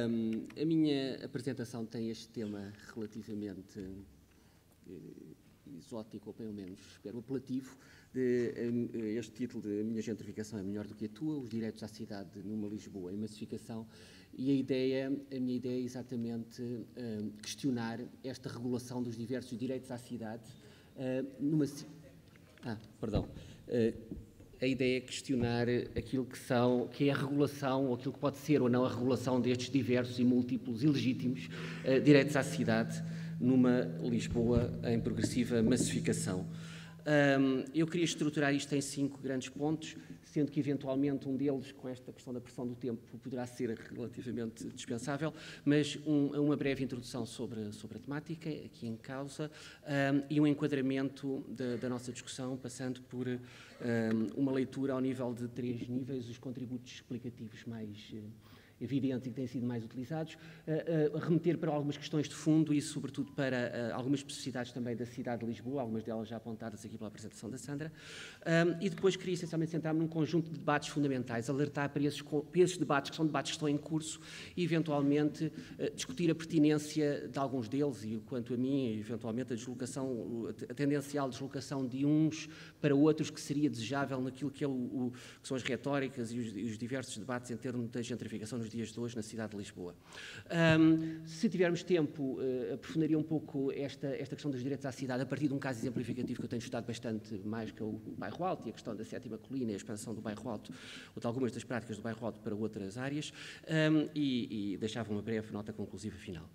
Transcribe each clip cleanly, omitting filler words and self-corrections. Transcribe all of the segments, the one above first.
A minha apresentação tem este tema relativamente exótico, ou pelo menos, espero, apelativo, de este título de A Minha Gentrificação é Melhor do que a Tua, os direitos à cidade numa Lisboa em massificação, e a minha ideia é exatamente questionar esta regulação dos diversos direitos à cidade a ideia é questionar aquilo que é a regulação, ou aquilo que pode ser ou não a regulação destes diversos e múltiplos e legítimos direitos à cidade numa Lisboa em progressiva massificação. Eu queria estruturar isto em 5 grandes pontos, sendo que eventualmente um deles, com esta questão da pressão do tempo, poderá ser relativamente dispensável, mas uma breve introdução sobre a temática aqui em causa e um enquadramento da nossa discussão, passando por uma leitura ao nível de 3 níveis, os contributos explicativos mais evidentes e que têm sido mais utilizados, remeter para algumas questões de fundo e, sobretudo, para algumas especificidades também da cidade de Lisboa, algumas delas já apontadas aqui pela apresentação da Sandra, e depois queria essencialmente centrar-me num conjunto de debates fundamentais, alertar para esses debates, que são debates que estão em curso, e, eventualmente, discutir a pertinência de alguns deles e, quanto a mim, eventualmente, a tendencial deslocação de uns para outros que seria desejável naquilo que são as retóricas e os diversos debates em termos da gentrificação nos dias de hoje na cidade de Lisboa. Se tivermos tempo, aprofundaria um pouco esta questão dos direitos à cidade a partir de um caso exemplificativo que eu tenho estudado bastante mais, que é o Bairro Alto e a questão da 7ª Colina e a expansão do Bairro Alto, ou de algumas das práticas do Bairro Alto para outras áreas, e deixava uma breve nota conclusiva final.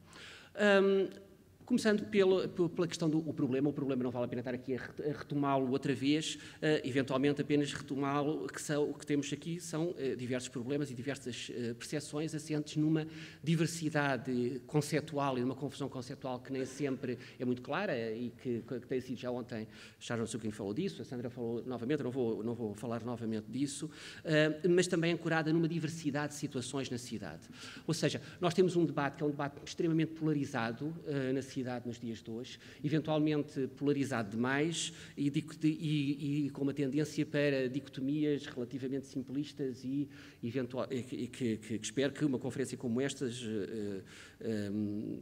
Começando pela questão do problema. O problema não vale a pena estar aqui a retomá-lo outra vez, eventualmente apenas retomá-lo, o que temos aqui são diversos problemas e diversas percepções assentes numa diversidade conceptual e numa confusão conceptual que nem sempre é muito clara e que tem sido já ontem, Sharon Sukin falou disso, a Sandra falou novamente, não vou falar novamente disso, mas também ancorada numa diversidade de situações na cidade. Ou seja, nós temos um debate que é um debate extremamente polarizado na cidade nos dias de hoje, eventualmente polarizado demais e com uma tendência para dicotomias relativamente simplistas e que espero que uma conferência como estas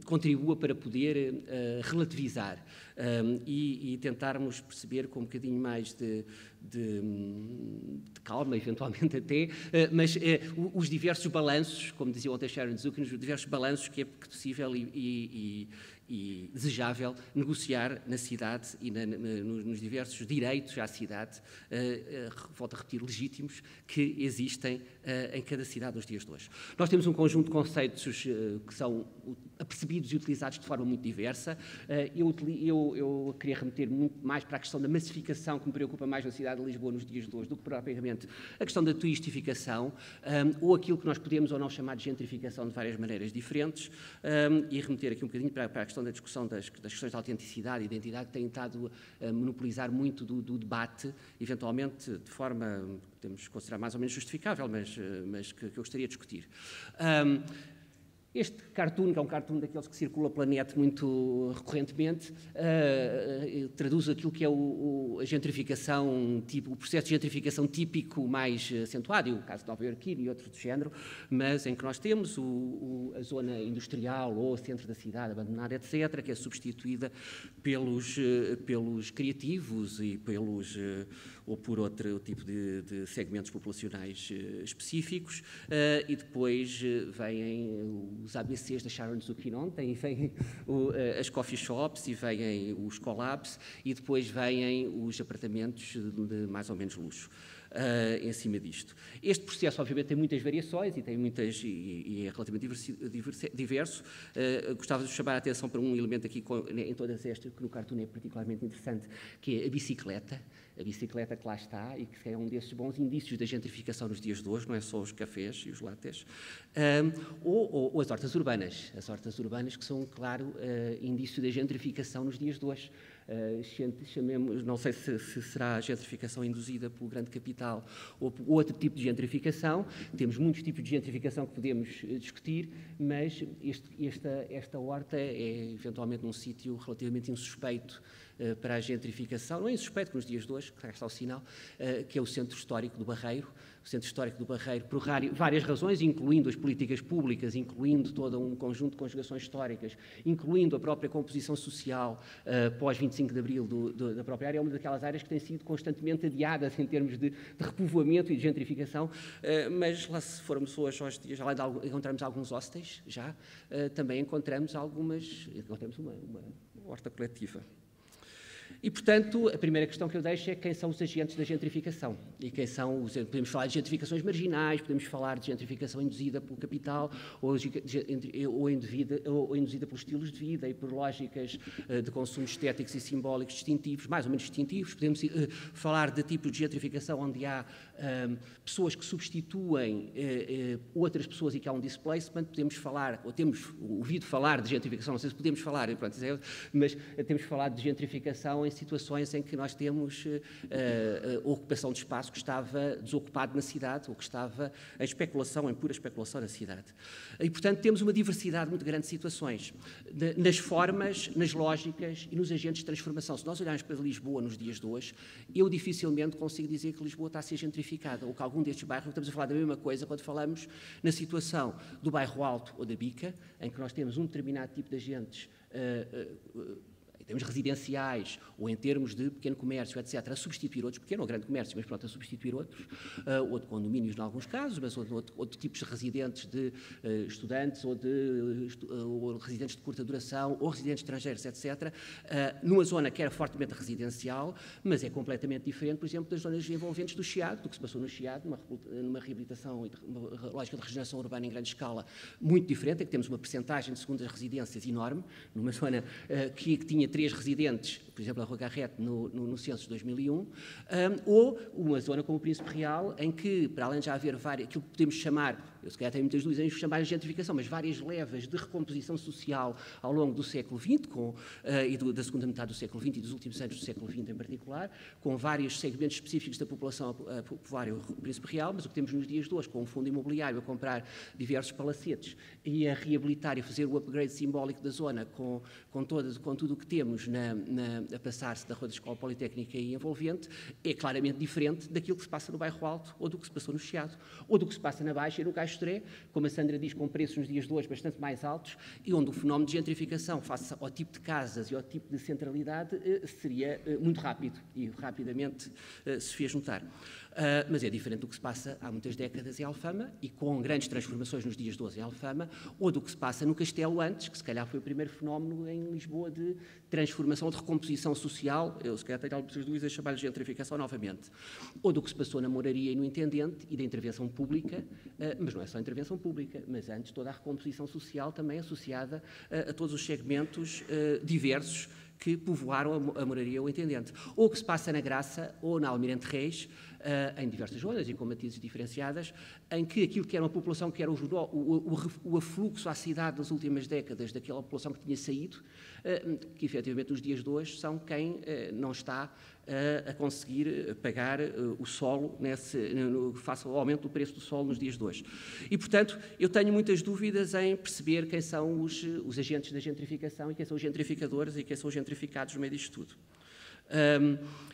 contribua para poder relativizar e tentarmos perceber com um bocadinho mais de calma, eventualmente até, mas os diversos balanços, como dizia ontem Sharon Zukin, os diversos balanços que é possível e desejável negociar na cidade e nos diversos direitos à cidade, volto a repetir, legítimos, que existem em cada cidade nos dias de hoje. Nós temos um conjunto de conceitos que são apercebidos e utilizados de forma muito diversa. Eu queria remeter muito mais para a questão da massificação, que me preocupa mais na cidade de Lisboa nos dias de hoje do que propriamente a questão da turistificação, ou aquilo que nós podemos ou não chamar de gentrificação de várias maneiras diferentes, e remeter aqui um bocadinho para a questão da discussão das questões de autenticidade e identidade, que têm estado a monopolizar muito do debate, eventualmente de forma, podemos considerar mais ou menos justificável, mas que eu gostaria de discutir. Este cartoon, que é um cartoon daqueles que circula pela net muito recorrentemente, traduz aquilo que é a gentrificação, o processo de gentrificação típico mais acentuado, e o caso de Nova Iorque e outros do género, mas em que nós temos a zona industrial ou o centro da cidade abandonada, etc., que é substituída pelos criativos e ou por outro tipo de segmentos populacionais específicos, e depois vêm os ABCs da Sharon Zukin ontem, e vêm as coffee shops, e vêm os collabs, e depois vêm os apartamentos de mais ou menos luxo. Em cima disto. Este processo, obviamente, tem muitas variações e é relativamente diverso. Gostava de chamar a atenção para um elemento aqui em todas estas, que no cartoon é particularmente interessante, que é a bicicleta. A bicicleta que lá está e que é um desses bons indícios da gentrificação nos dias de hoje, não é só os cafés e os lattes, ou as hortas urbanas. As hortas urbanas que são, claro, indício da gentrificação nos dias de hoje. Chamemos, não sei se será a gentrificação induzida pelo grande capital ou por outro tipo de gentrificação. Temos muitos tipos de gentrificação que podemos discutir, mas esta horta é eventualmente num sítio relativamente insuspeito para a gentrificação, não é insuspeito que nos dias de hoje, que está o sinal, que é o Centro Histórico do Barreiro. O Centro Histórico do Barreiro, por várias razões, incluindo as políticas públicas, incluindo todo um conjunto de conjugações históricas, incluindo a própria composição social pós-25 de Abril da própria área, é uma daquelas áreas que têm sido constantemente adiadas em termos de repovoamento e de gentrificação, mas lá se formos hoje aos dias, além de encontrarmos alguns hostels, também encontramos uma horta coletiva. E, portanto, a primeira questão que eu deixo é quem são os agentes da gentrificação. E quem são os... Podemos falar de gentrificações marginais, podemos falar de gentrificação induzida pelo capital ou induzida pelos estilos de vida e por lógicas de consumo estéticos e simbólicos distintivos, mais ou menos distintivos. Podemos falar de tipos de gentrificação onde há pessoas que substituem outras pessoas e que há um displacement. Podemos falar, ou temos ouvido falar de gentrificação, não sei se podemos falar, pronto, mas temos falado de gentrificação em situações em que nós temos a ocupação de espaço que estava desocupado na cidade ou que estava em pura especulação na cidade. E, portanto, temos uma diversidade muito grande de situações, nas formas, nas lógicas e nos agentes de transformação. Se nós olharmos para Lisboa nos dias de hoje, eu dificilmente consigo dizer que Lisboa está a ser gentrificada ou que algum destes bairros, estamos a falar da mesma coisa quando falamos na situação do bairro Alto ou da Bica, em que nós temos um determinado tipo de agentes em termos residenciais ou em termos de pequeno comércio, etc., a substituir outros, pequeno ou grande comércio, mas pronto, a substituir outros, ou de condomínios em alguns casos, mas outro tipos de residentes de estudantes ou residentes de curta duração ou residentes estrangeiros, etc., numa zona que era fortemente residencial, mas é completamente diferente, por exemplo, das zonas envolventes do Chiado, do que se passou no Chiado, numa reabilitação e uma lógica de regeneração urbana em grande escala muito diferente, em que temos uma percentagem de segundas residências enorme, numa zona que tinha 3 residentes, por exemplo, a Rua Garrete, no censo de 2001, ou uma zona como o Príncipe Real, em que, para além de já haver aquilo que podemos chamar, eu se calhar tenho muitas dúvidas em chamar de gentrificação, mas várias levas de recomposição social ao longo do século XX, e da segunda metade do século XX e dos últimos anos do século XX em particular, com vários segmentos específicos da população a povoar o Príncipe Real, mas o que temos nos dias de hoje, com um fundo imobiliário a comprar diversos palacetes e a reabilitar e fazer o upgrade simbólico da zona com tudo o que temos a passar-se da Rua da Escola Politécnica e envolvente, é claramente diferente daquilo que se passa no bairro Alto, ou do que se passou no Chiado, ou do que se passa na Baixa e no Caixotré, como a Sandra diz, com preços nos dias de hoje bastante mais altos, e onde o fenómeno de gentrificação, face ao tipo de casas e ao tipo de centralidade, seria muito rápido e rapidamente se fez notar. Mas é diferente do que se passa há muitas décadas em Alfama e com grandes transformações nos dias de hoje em Alfama, ou do que se passa no Castelo antes, que se calhar foi o primeiro fenómeno em Lisboa de transformação, de recomposição social, eu se calhar tenho algumas dúvidas a chamar-lhe gentrificação novamente, ou do que se passou na Moraria e no Intendente e da intervenção pública, mas não é só a intervenção pública, mas antes toda a recomposição social também associada a todos os segmentos diversos que povoaram a Moraria ou o Intendente. Ou o que se passa na Graça ou na Almirante Reis, em diversas zonas e com matizes diferenciadas, em que aquilo que era uma população que era o afluxo à cidade nas últimas décadas daquela população que tinha saído, que efetivamente nos dias de hoje são quem não está a conseguir pagar o solo face ao aumento do preço do solo nos dias de hoje. E, portanto, eu tenho muitas dúvidas em perceber quem são os agentes da gentrificação e quem são os gentrificadores e quem são os gentrificados no meio disto tudo.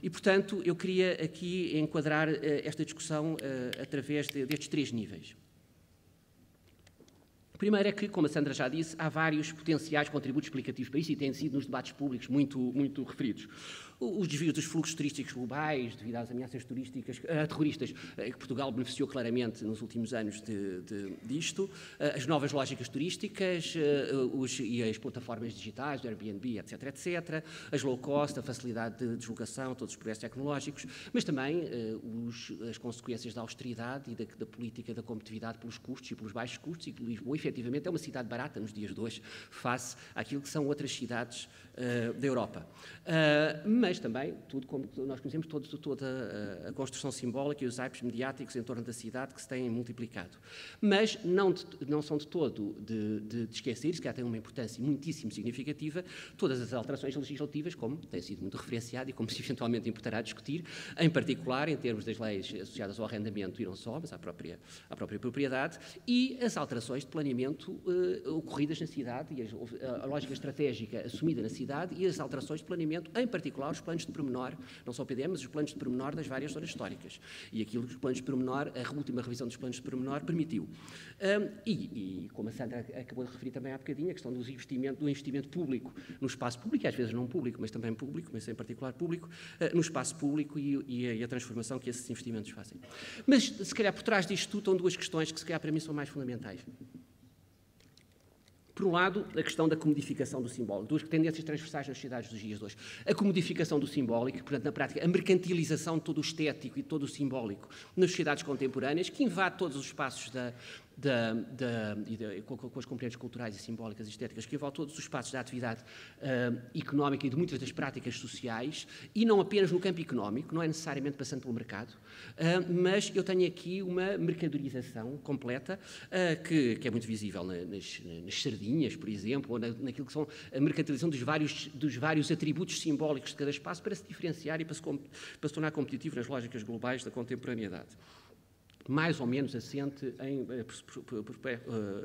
E, portanto, eu queria aqui enquadrar esta discussão através destes 3 níveis. O primeiro é que, como a Sandra já disse, há vários potenciais contributos explicativos para isso e têm sido nos debates públicos muito referidos. Os desvios dos fluxos turísticos globais, devido às ameaças terroristas, que Portugal beneficiou claramente nos últimos anos disto, as novas lógicas turísticas e as plataformas digitais, do Airbnb, etc., as low cost, a facilidade de deslocação, todos os progressos tecnológicos, mas também as consequências da austeridade e da política da competitividade pelos custos e pelos baixos custos, e que Lisboa, efetivamente, é uma cidade barata nos dias de hoje, face àquilo que são outras cidades da Europa. Mas também, tudo como nós conhecemos, toda a construção simbólica e os hypes mediáticos em torno da cidade que se têm multiplicado. Mas não são de todo de esquecer, se calhar tem uma importância muitíssimo significativa, todas as alterações legislativas, como tem sido muito referenciado e como se eventualmente importará a discutir, em particular em termos das leis associadas ao arrendamento e não só, mas à própria propriedade, e as alterações de planeamento planeamento ocorridas na cidade e a lógica estratégica assumida na cidade e as alterações de planeamento, em particular os planos de pormenor, não só o PDM, mas os planos de pormenor das várias zonas históricas. E aquilo que os planos de pormenor, a última revisão dos planos de pormenor permitiu. E como a Sandra acabou de referir também há bocadinho, a questão do investimento público no espaço público, às vezes não público, mas também público, mas em particular público, no espaço público e a transformação que esses investimentos fazem. Mas, se calhar, por trás disto tudo estão duas questões que, se calhar, para mim são mais fundamentais. Por um lado, a questão da comodificação do simbólico, duas tendências transversais nas sociedades dos dias de hoje. A comodificação do simbólico, portanto, na prática, a mercantilização de todo o estético e todo o simbólico nas sociedades contemporâneas, que invade todos os espaços com as componentes culturais e simbólicas e estéticas, que envolve todos os espaços da atividade económica e de muitas das práticas sociais, e não apenas no campo económico, não é necessariamente passando pelo mercado, mas eu tenho aqui uma mercadorização completa, que é muito visível nas sardinhas, por exemplo, ou naquilo que são a mercantilização dos vários atributos simbólicos de cada espaço para se diferenciar e para se tornar competitivo nas lógicas globais da contemporaneidade, mais ou menos assente em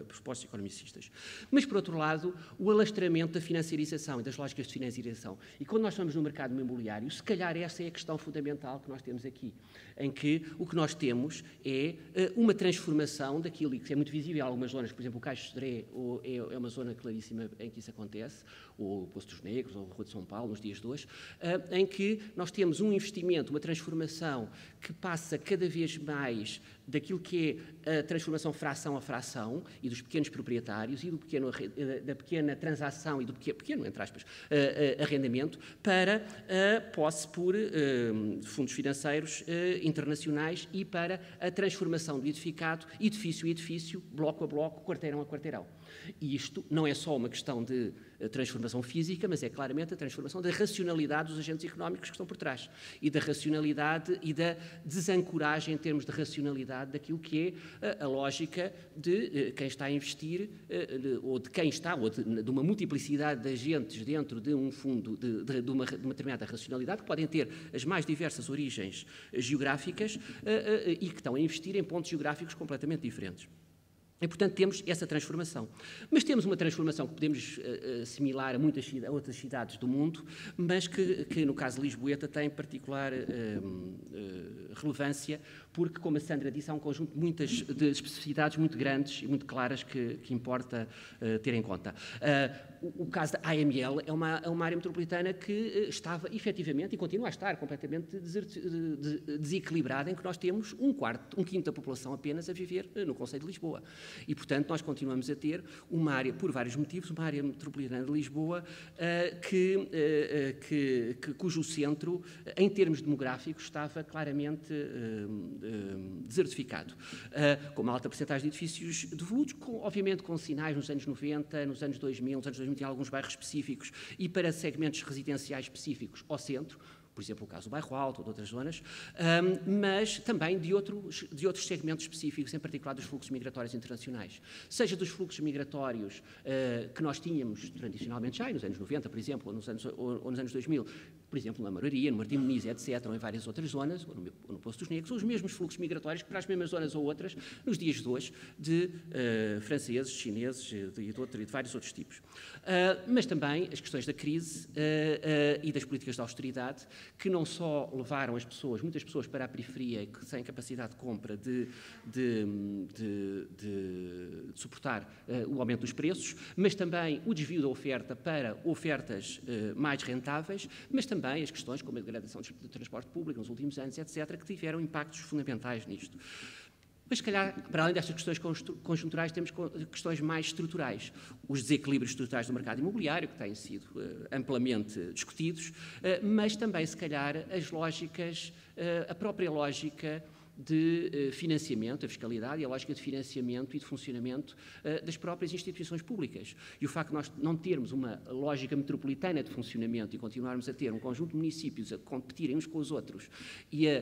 pressupostos economicistas. Mas, por outro lado, o alastramento da financiarização e das lógicas de financiarização. E quando nós estamos no mercado imobiliário, se calhar essa é a questão fundamental que nós temos aqui, em que o que nós temos é uma transformação daquilo que é muito visível em algumas zonas, por exemplo, o Caixo de Sodré é uma zona claríssima em que isso acontece, ou o Poço dos Negros, ou a Rua de São Paulo, nos dias de hoje, em que nós temos um investimento, uma transformação que passa cada vez mais daquilo que é a transformação fração a fração e dos pequenos proprietários e da pequena transação e do pequeno, entre aspas, arrendamento para a posse por fundos financeiros internacionais e para a transformação do edificado, edifício a edifício, bloco a bloco, quarteirão a quarteirão. E isto não é só uma questão de transformação física, mas é claramente a transformação da racionalidade dos agentes económicos que estão por trás e da racionalidade e da desancoragem em termos de racionalidade daquilo que é a lógica de quem está a investir ou de quem está, ou de uma multiplicidade de agentes dentro de um fundo de uma determinada racionalidade que podem ter as mais diversas origens geográficas e que estão a investir em pontos geográficos completamente diferentes. E, portanto, temos essa transformação. Mas temos uma transformação que podemos assimilar a outras cidades do mundo, mas que no caso de Lisboeta, tem particular relevância, porque, como a Sandra disse, há um conjunto de especificidades muito grandes e muito claras que importa ter em conta. O caso da AML é uma área metropolitana que estava, efetivamente, e continua a estar completamente desequilibrada, em que nós temos um quinto da população apenas a viver no concelho de Lisboa. E, portanto, nós continuamos a ter uma área, por vários motivos, uma área metropolitana de Lisboa cujo centro, em termos demográficos, estava claramente desertificado, com uma alta percentagem de edifícios devolutos, obviamente com sinais nos anos 90, nos anos 2000, em alguns bairros específicos e para segmentos residenciais específicos ao centro, por exemplo, o caso do Bairro Alto ou de outras zonas, mas também de outros segmentos específicos, em particular dos fluxos migratórios internacionais. Seja dos fluxos migratórios que nós tínhamos tradicionalmente já, nos anos 90, por exemplo, ou nos anos 2000, por exemplo, na Moraria, no Martim Muniz, etc., ou em várias outras zonas, ou no Poço dos Negros, ou os mesmos fluxos migratórios que para as mesmas zonas ou outras, nos dias de hoje, de franceses, chineses e de vários outros tipos. Mas também as questões da crise e das políticas de austeridade, que não só levaram muitas pessoas para a periferia sem capacidade de compra de suportar o aumento dos preços, mas também o desvio da oferta para ofertas mais rentáveis, mas também as questões como a degradação do transporte público nos últimos anos, etc., que tiveram impactos fundamentais nisto. Mas, se calhar, para além destas questões conjunturais, temos questões mais estruturais. Os desequilíbrios estruturais do mercado imobiliário, que têm sido amplamente discutidos, mas também, se calhar, a própria lógica de financiamento, a fiscalidade e a lógica de financiamento e de funcionamento das próprias instituições públicas. E o facto de nós não termos uma lógica metropolitana de funcionamento e continuarmos a ter um conjunto de municípios a competirem uns com os outros e a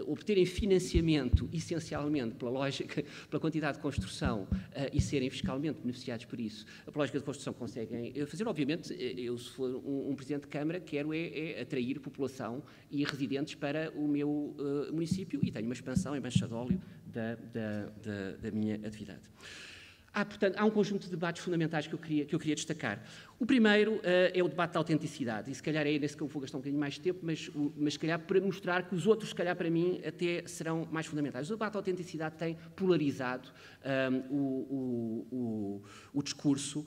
obterem financiamento essencialmente pela quantidade de construção e serem fiscalmente beneficiados por isso, a lógica de construção conseguem fazer. Obviamente, eu, se for um Presidente de Câmara, quero atrair população e residentes para o meu município e tenho uma expansão em mancha de óleo da minha atividade. Portanto, há um conjunto de debates fundamentais que eu queria destacar. O primeiro é o debate da autenticidade, e se calhar é nesse que eu vou gastar um bocadinho mais de tempo, mas se calhar para mostrar que os outros, se calhar para mim, até serão mais fundamentais. O debate da autenticidade tem polarizado o discurso,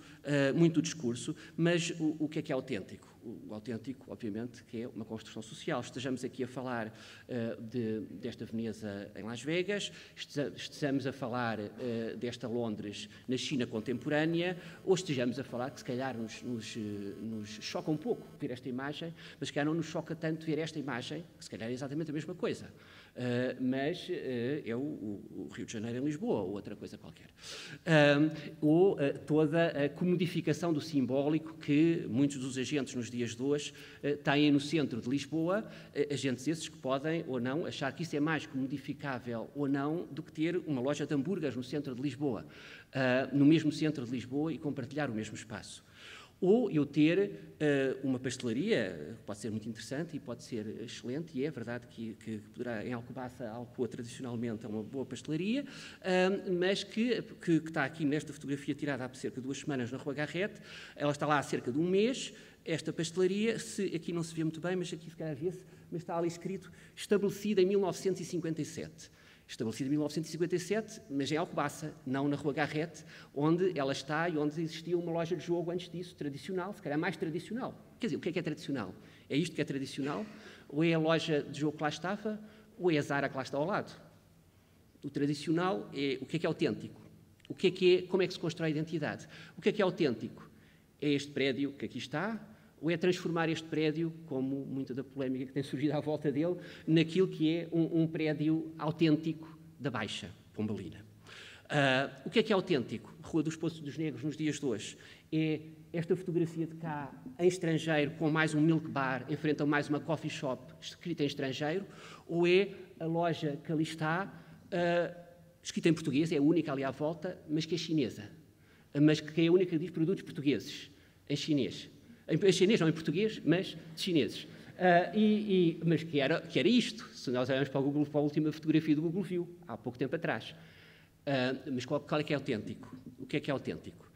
muito o discurso, mas o que é autêntico? O autêntico, obviamente, que é uma construção social. Estejamos aqui a falar desta Veneza em Las Vegas, estejamos a falar desta Londres na China contemporânea, ou estejamos a falar, que se calhar nos choca um pouco ver esta imagem, mas se calhar não nos choca tanto ver esta imagem, que se calhar é exatamente a mesma coisa. Mas é o Rio de Janeiro em Lisboa, ou outra coisa qualquer. Ou toda a comodificação do simbólico que muitos dos agentes nos dias de hoje têm no centro de Lisboa, agentes esses que podem ou não achar que isso é mais comodificável ou não do que ter uma loja de hambúrgueres no centro de Lisboa, no mesmo centro de Lisboa e compartilhar o mesmo espaço. Ou eu ter uma pastelaria, pode ser muito interessante e pode ser excelente, e é verdade que poderá, em Alcobaça, a Alcoa tradicionalmente é uma boa pastelaria, mas que está aqui nesta fotografia tirada há cerca de 2 semanas na Rua Garrete, ela está lá há cerca de 1 mês, esta pastelaria, aqui não se vê muito bem, mas aqui se calhar vê-se, mas está ali escrito, estabelecida em 1957. Estabelecida em 1957, mas em Alcobaça, não na Rua Garrete, onde ela está e onde existia uma loja de jogo antes disso, tradicional, se calhar mais tradicional. Quer dizer, o que é tradicional? É isto que é tradicional? Ou é a loja de jogo que lá estava, ou é a Zara que lá está ao lado? O tradicional é o que é autêntico. Como é que se constrói a identidade? O que é autêntico? É este prédio que aqui está, ou é transformar este prédio, como muita da polémica que tem surgido à volta dele, naquilo que é um prédio autêntico da Baixa, Pombalina. O que é autêntico? Rua dos Poços dos Negros nos dias de hoje. É esta fotografia de cá, em estrangeiro, com mais um milk bar, em frente a mais uma coffee shop, escrita em estrangeiro, ou é a loja que ali está, escrita em português, é a única ali à volta, mas que é chinesa. Mas que é a única que diz produtos portugueses, em chinês. Em chinês, não em português, mas de chineses. Mas que era isto, se nós olharmos para a última fotografia do Google View, há pouco tempo atrás. Mas qual é que é autêntico? O que é autêntico?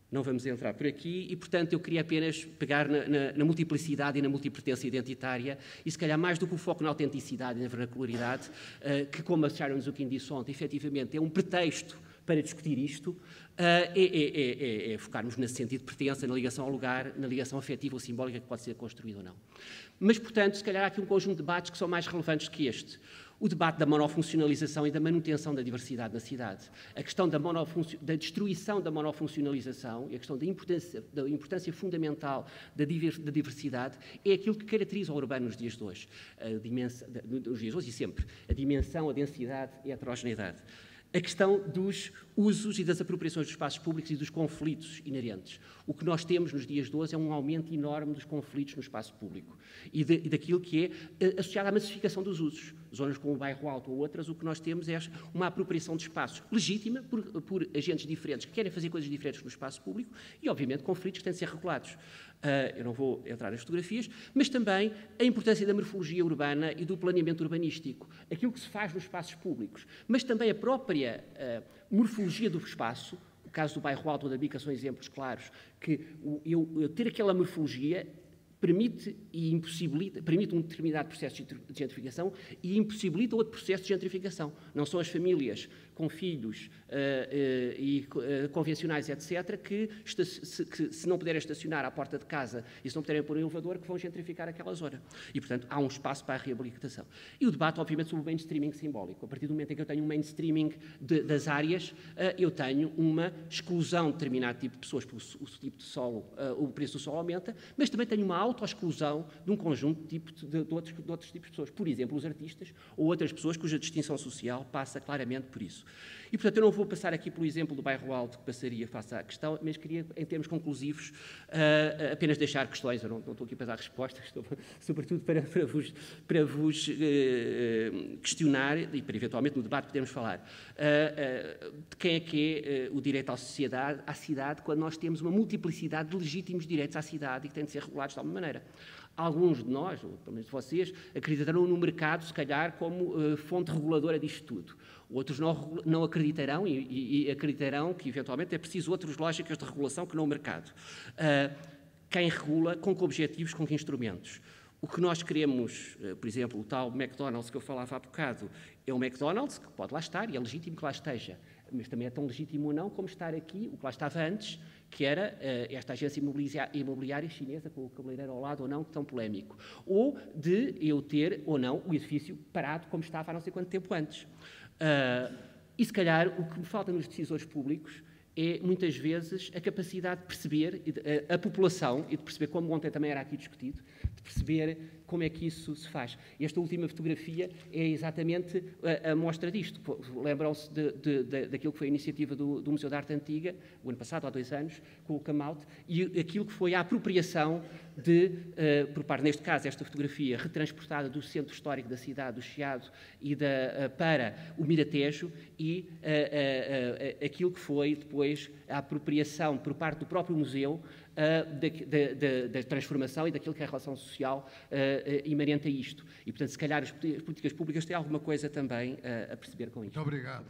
Não vamos entrar por aqui e, portanto, eu queria apenas pegar na multiplicidade e na multipertença identitária e, se calhar, mais do que o foco na autenticidade e na vernacularidade, que, como a Sharon Zukin disse ontem, efetivamente é um pretexto para discutir isto, é focarmos nesse sentido de pertença, na ligação ao lugar, na ligação afetiva ou simbólica que pode ser construída ou não. Mas, portanto, se calhar há aqui um conjunto de debates que são mais relevantes que este. O debate da monofuncionalização e da manutenção da diversidade na cidade. A questão da destruição da monofuncionalização e a questão da importância fundamental da diversidade é aquilo que caracteriza o urbano nos dias de hoje. Nos dias de hoje e sempre. A dimensão, a densidade e a heterogeneidade. A questão dos usos e das apropriações dos espaços públicos e dos conflitos inerentes. O que nós temos nos dias de hoje é um aumento enorme dos conflitos no espaço público e daquilo que é associado à massificação dos usos. Zonas como o Bairro Alto ou outras, o que nós temos é uma apropriação de espaços legítima por agentes diferentes que querem fazer coisas diferentes no espaço público e, obviamente, conflitos que têm de ser regulados. Eu não vou entrar nas fotografias, mas também a importância da morfologia urbana e do planeamento urbanístico, aquilo que se faz nos espaços públicos, mas também a própria morfologia do espaço. O caso do Bairro Alto ou da Bica são exemplos claros que eu ter aquela morfologia permite um determinado processo de gentrificação e impossibilita outro processo de gentrificação. Não são as famílias com filhos convencionais, etc., que se não puderem estacionar à porta de casa e se não puderem pôr um elevador, que vão gentrificar aquela zona. E, portanto, há um espaço para a reabilitação. E o debate, obviamente, sobre o mainstreaming simbólico. A partir do momento em que eu tenho um mainstreaming das áreas, eu tenho uma exclusão de determinado tipo de pessoas, porque o tipo de solo, o preço do solo aumenta, mas também tenho uma autoexclusão de um conjunto de outros tipos de pessoas. Por exemplo, os artistas ou outras pessoas cuja distinção social passa claramente por isso. E, portanto, eu não vou passar aqui pelo exemplo do Bairro Alto, que passaria face à questão, mas queria, em termos conclusivos, apenas deixar questões. Eu não estou aqui para dar respostas, estou sobretudo para vos questionar e para, eventualmente, no debate podermos falar de quem é que é o direito à cidade, quando nós temos uma multiplicidade de legítimos direitos à cidade e que têm de ser regulados de alguma maneira. Alguns de nós, ou pelo menos vocês, acreditarão no mercado, se calhar, como fonte reguladora disto tudo. Outros não acreditarão e acreditarão que, eventualmente, é preciso outras lógicas de regulação que não o mercado. Quem regula, com que objetivos, com que instrumentos? O que nós queremos, por exemplo, o tal McDonald's que eu falava há bocado, é um McDonald's que pode lá estar e é legítimo que lá esteja, mas também é tão legítimo ou não como estar aqui, o que lá estava antes, que era esta agência imobiliária chinesa com o cabeleireiro ao lado ou não, tão polémico. Ou de eu ter ou não o edifício parado como estava há não sei quanto tempo antes. E se calhar o que me falta nos decisores públicos é, muitas vezes, a capacidade de perceber a população, e de perceber, como ontem também era aqui discutido, de perceber como é que isso se faz. Esta última fotografia é exatamente a mostra disto. Lembram-se daquilo que foi a iniciativa do Museu da Arte Antiga, o ano passado, há 2 anos, com o Come-out, e aquilo que foi a apropriação por parte, neste caso, esta fotografia retransportada do centro histórico da cidade, do Chiado, para o Miratejo, e aquilo que foi depois a apropriação por parte do próprio museu da transformação e daquilo que é a relação social imanente a isto. E, portanto, se calhar as políticas públicas têm alguma coisa também a perceber com isto. Muito obrigado.